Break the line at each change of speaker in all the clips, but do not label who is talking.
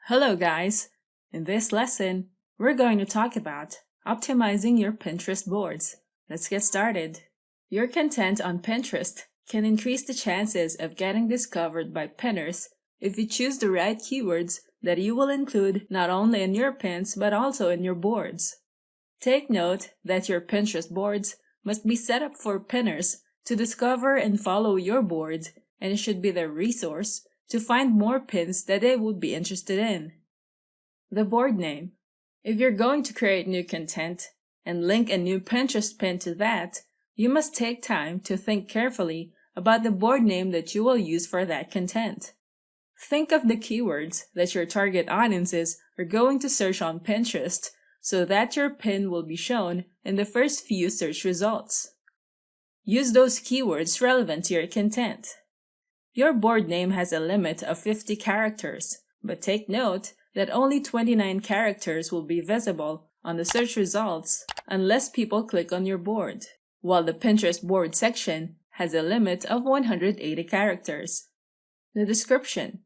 Hello guys! In this lesson, we're going to talk about optimizing your Pinterest boards. Let's get started. Your content on Pinterest can increase the chances of getting discovered by pinners if you choose the right keywords that you will include not only in your pins but also in your boards. Take note that your Pinterest boards must be set up for pinners to discover and follow your board, and it should be their resource to find more pins that they would be interested in. The board name. If you're going to create new content and link a new Pinterest pin to that, you must take time to think carefully about the board name that you will use for that content. Think of the keywords that your target audiences are going to search on Pinterest so that your pin will be shown in the first few search results. Use those keywords relevant to your content. Your board name has a limit of 50 characters, but take note that only 29 characters will be visible on the search results unless people click on your board, while the Pinterest board section has a limit of 180 characters. The description.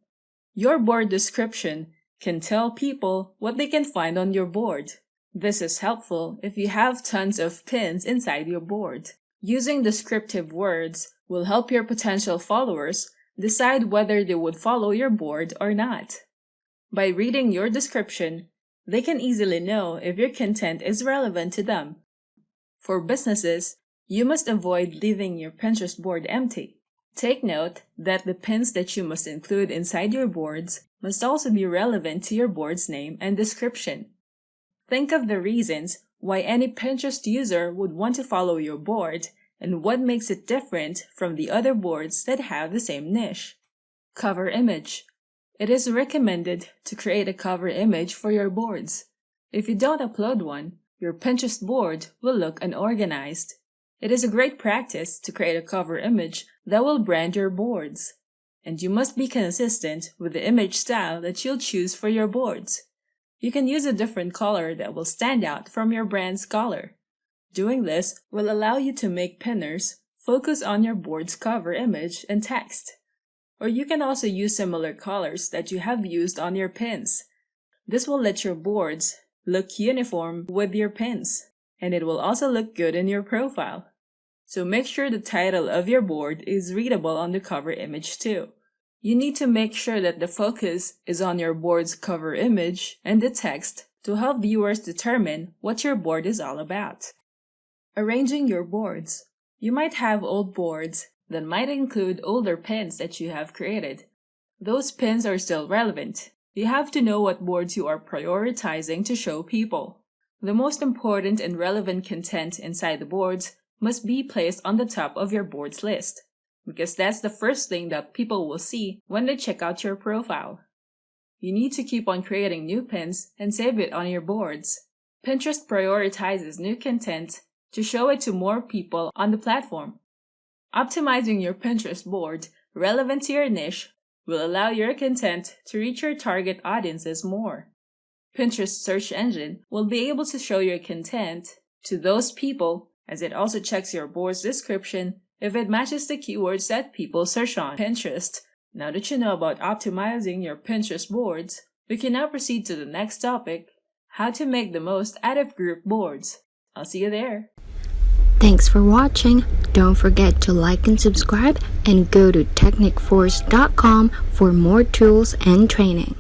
Your board description can tell people what they can find on your board. This is helpful if you have tons of pins inside your board. Using descriptive words will help your potential followers decide whether they would follow your board or not. By reading your description, they can easily know if your content is relevant to them. For businesses, you must avoid leaving your Pinterest board empty. Take note that the pins that you must include inside your boards must also be relevant to your board's name and description. Think of the reasons why any Pinterest user would want to follow your board and what makes it different from the other boards that have the same niche. Cover image. It is recommended to create a cover image for your boards. If you don't upload one, your Pinterest board will look unorganized. It is a great practice to create a cover image that will brand your boards. And you must be consistent with the image style that you'll choose for your boards. You can use a different color that will stand out from your brand's color. Doing this will allow you to make pinners focus on your board's cover image and text. Or you can also use similar colors that you have used on your pins. This will let your boards look uniform with your pins, and it will also look good in your profile. So make sure the title of your board is readable on the cover image too. You need to make sure that the focus is on your board's cover image and the text to help viewers determine what your board is all about. Arranging your boards. You might have old boards that might include older pins that you have created. Those pins are still relevant. You have to know what boards you are prioritizing to show people. The most important and relevant content inside the boards must be placed on the top of your board's list, because that's the first thing that people will see when they check out your profile. You need to keep on creating new pins and save it on your boards. Pinterest prioritizes new content to show it to more people on the platform. Optimizing your Pinterest board relevant to your niche will allow your content to reach your target audiences more. Pinterest search engine will be able to show your content to those people, as it also checks your board's description if it matches the keywords that people search on Pinterest. Now that you know about optimizing your Pinterest boards, we can now proceed to the next topic, how to make the most out of group boards. I'll see you there.
Thanks for watching. Don't forget to like and subscribe, and go to technicforce.com for more tools and training.